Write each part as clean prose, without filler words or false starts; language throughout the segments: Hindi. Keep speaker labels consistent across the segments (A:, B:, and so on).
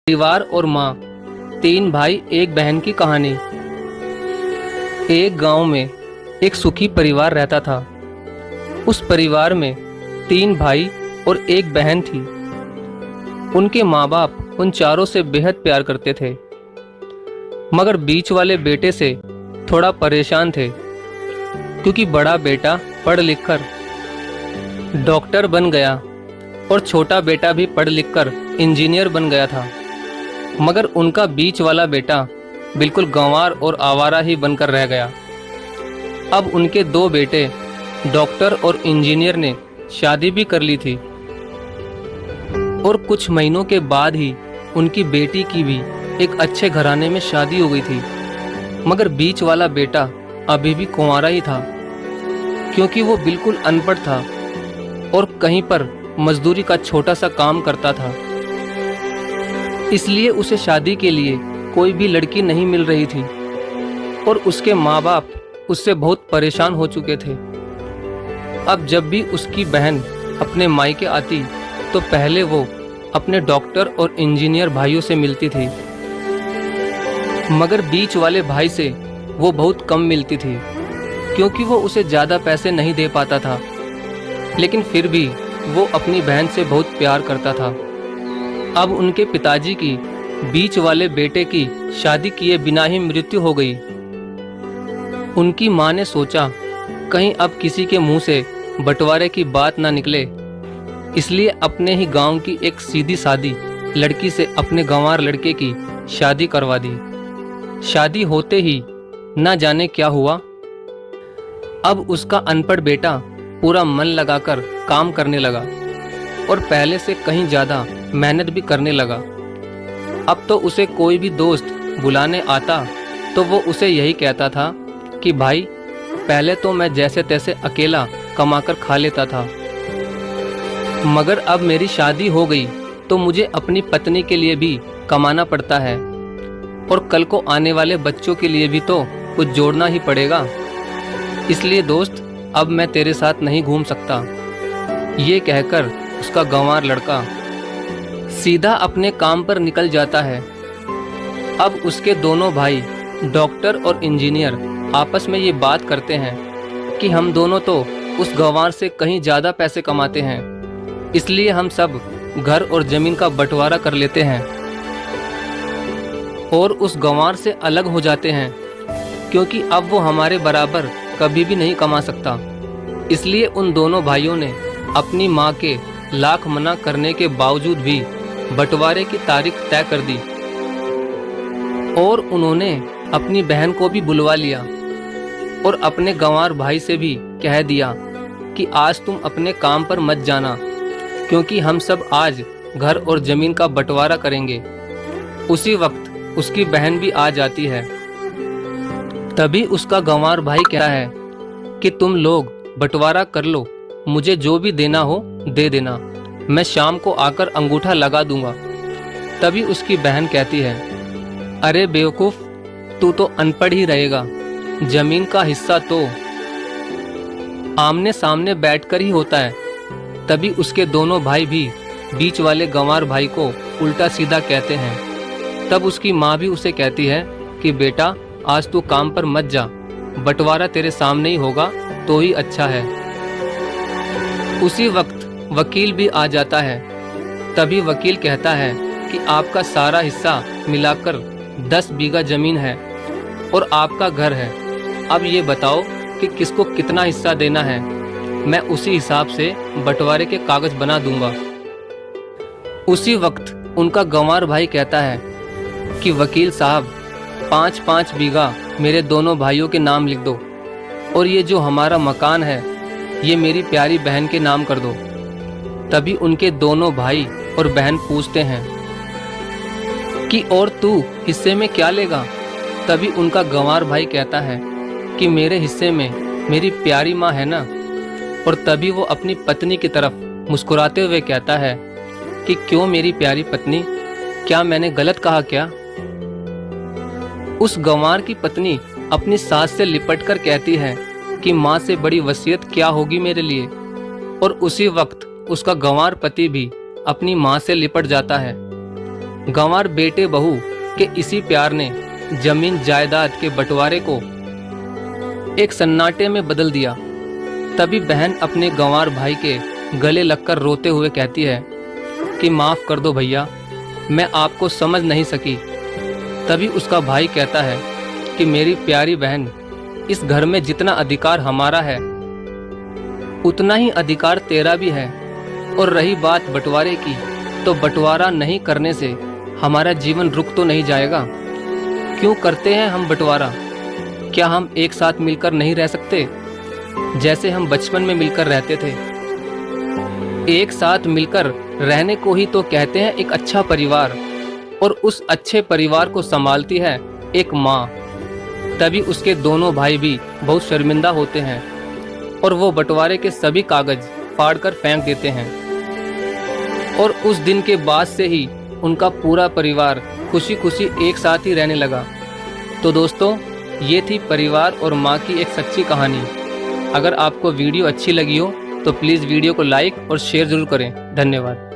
A: परिवार और माँ, तीन भाई एक बहन की कहानी। एक गांव में एक सुखी परिवार रहता था। उस परिवार में तीन भाई और एक बहन थी। उनके माँ बाप उन चारों से बेहद प्यार करते थे, मगर बीच वाले बेटे से थोड़ा परेशान थे, क्योंकि बड़ा बेटा पढ़ लिख कर डॉक्टर बन गया और छोटा बेटा भी पढ़ लिख कर इंजीनियर बन गया था। मगर उनका बीच वाला बेटा बिल्कुल गंवार और आवारा ही बनकर रह गया। अब उनके दो बेटे डॉक्टर और इंजीनियर ने शादी भी कर ली थी और कुछ महीनों के बाद ही उनकी बेटी की भी एक अच्छे घराने में शादी हो गई थी। मगर बीच वाला बेटा अभी भी कुंवारा ही था, क्योंकि वो बिल्कुल अनपढ़ था और कहीं पर मजदूरी का छोटा सा काम करता था। इसलिए उसे शादी के लिए कोई भी लड़की नहीं मिल रही थी और उसके माँ बाप उससे बहुत परेशान हो चुके थे। अब जब भी उसकी बहन अपने मायके आती तो पहले वो अपने डॉक्टर और इंजीनियर भाइयों से मिलती थी, मगर बीच वाले भाई से वो बहुत कम मिलती थी, क्योंकि वो उसे ज़्यादा पैसे नहीं दे पाता था। लेकिन फिर भी वो अपनी बहन से बहुत प्यार करता था। अब उनके पिताजी की बीच वाले बेटे की शादी किए बिना ही मृत्यु हो गई। उनकी माँ ने सोचा कहीं अब किसी के मुंह से बंटवारे की बात ना निकले, इसलिए अपने ही गांव की एक सीधी सादी लड़की से अपने गंवार लड़के की शादी करवा दी। शादी होते ही ना जाने क्या हुआ। अब उसका अनपढ़ बेटा पूरा मन लगाकर काम करने लगा और पहले से कहीं ज़्यादा मेहनत भी करने लगा। अब तो उसे कोई भी दोस्त बुलाने आता तो वो उसे यही कहता था कि भाई, पहले तो मैं जैसे तैसे अकेला कमाकर खा लेता था, मगर अब मेरी शादी हो गई तो मुझे अपनी पत्नी के लिए भी कमाना पड़ता है और कल को आने वाले बच्चों के लिए भी तो कुछ जोड़ना ही पड़ेगा। इसलिए दोस्त, अब मैं तेरे साथ नहीं घूम सकता। ये कहकर उसका गंवार लड़का सीधा अपने काम पर निकल जाता है। अब उसके दोनों भाई डॉक्टर और इंजीनियर आपस में ये बात करते हैं कि हम दोनों तो उस गंवार से कहीं ज़्यादा पैसे कमाते हैं, इसलिए हम सब घर और ज़मीन का बंटवारा कर लेते हैं और उस गंवार से अलग हो जाते हैं, क्योंकि अब वो हमारे बराबर कभी भी नहीं कमा सकता। इसलिए उन दोनों भाइयों ने अपनी माँ के लाख मना करने के बावजूद भी बंटवारे की तारीख तय कर दी और उन्होंने अपनी बहन को भी बुलवा लिया और अपने गंवार भाई से भी कह दिया कि आज तुम अपने काम पर मत जाना, क्योंकि हम सब आज घर और जमीन का बंटवारा करेंगे। उसी वक्त उसकी बहन भी आ जाती है। तभी उसका गंवार भाई कहता है कि तुम लोग बंटवारा कर लो, मुझे जो भी देना हो दे देना, मैं शाम को आकर अंगूठा लगा दूंगा। तभी उसकी बहन कहती है, अरे बेवकूफ़, तू तो अनपढ़ ही रहेगा, जमीन का हिस्सा तो आमने सामने बैठकर ही होता है। तभी उसके दोनों भाई भी बीच वाले गंवार भाई को उल्टा सीधा कहते हैं। तब उसकी माँ भी उसे कहती है कि बेटा, आज तू काम पर मत जा, बंटवारा तेरे सामने ही होगा तो ही अच्छा है। उसी वक्त वकील भी आ जाता है। तभी वकील कहता है कि आपका सारा हिस्सा मिलाकर 10 बीघा जमीन है और आपका घर है। अब ये बताओ कि किसको कितना हिस्सा देना है, मैं उसी हिसाब से बंटवारे के कागज बना दूंगा। उसी वक्त उनका गंवार भाई कहता है कि वकील साहब, 5-5 बीघा मेरे दोनों भाइयों के नाम लिख दो और ये जो हमारा मकान है ये मेरी प्यारी बहन के नाम कर दो। तभी उनके दोनों भाई और बहन पूछते हैं कि और तू हिस्से में क्या लेगा। तभी उनका गंवार भाई कहता है कि मेरे हिस्से में मेरी प्यारी माँ है ना। और तभी वो अपनी पत्नी की तरफ मुस्कुराते हुए कहता है कि क्यों मेरी प्यारी पत्नी, क्या मैंने गलत कहा क्या। उस गंवार की पत्नी अपनी सास से लिपटकर कहती है कि माँ से बड़ी वसीयत क्या होगी मेरे लिए। और उसी वक्त उसका गंवार पति भी अपनी माँ से लिपट जाता है। गंवार बेटे बहू के इसी प्यार ने जमीन जायदाद के बंटवारे को एक सन्नाटे में बदल दिया। तभी बहन अपने गंवार भाई के गले लगकर रोते हुए कहती है कि माफ़ कर दो भैया, मैं आपको समझ नहीं सकी। तभी उसका भाई कहता है कि मेरी प्यारी बहन, इस घर में जितना अधिकार हमारा है उतना ही अधिकार तेरा भी है। और रही बात बंटवारे की, तो बंटवारा नहीं करने से हमारा जीवन रुक तो नहीं जाएगा। क्यों करते हैं हम बंटवारा? क्या हम एक साथ मिलकर नहीं रह सकते, जैसे हम बचपन में मिलकर रहते थे? एक साथ मिलकर रहने को ही तो कहते हैं एक अच्छा परिवार, और उस अच्छे परिवार को संभालती है एक माँ। तभी उसके दोनों भाई भी बहुत शर्मिंदा होते हैं और वो बंटवारे के सभी कागज फाड़कर फेंक देते हैं। और उस दिन के बाद से ही उनका पूरा परिवार खुशी खुशी एक साथ ही रहने लगा। तो दोस्तों, ये थी परिवार और माँ की एक सच्ची कहानी। अगर आपको वीडियो अच्छी लगी हो तो प्लीज़ वीडियो को लाइक और शेयर ज़रूर करें। धन्यवाद।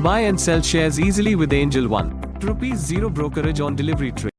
B: Buy and sell shares easily with Angel One. ₹0 brokerage on delivery trade.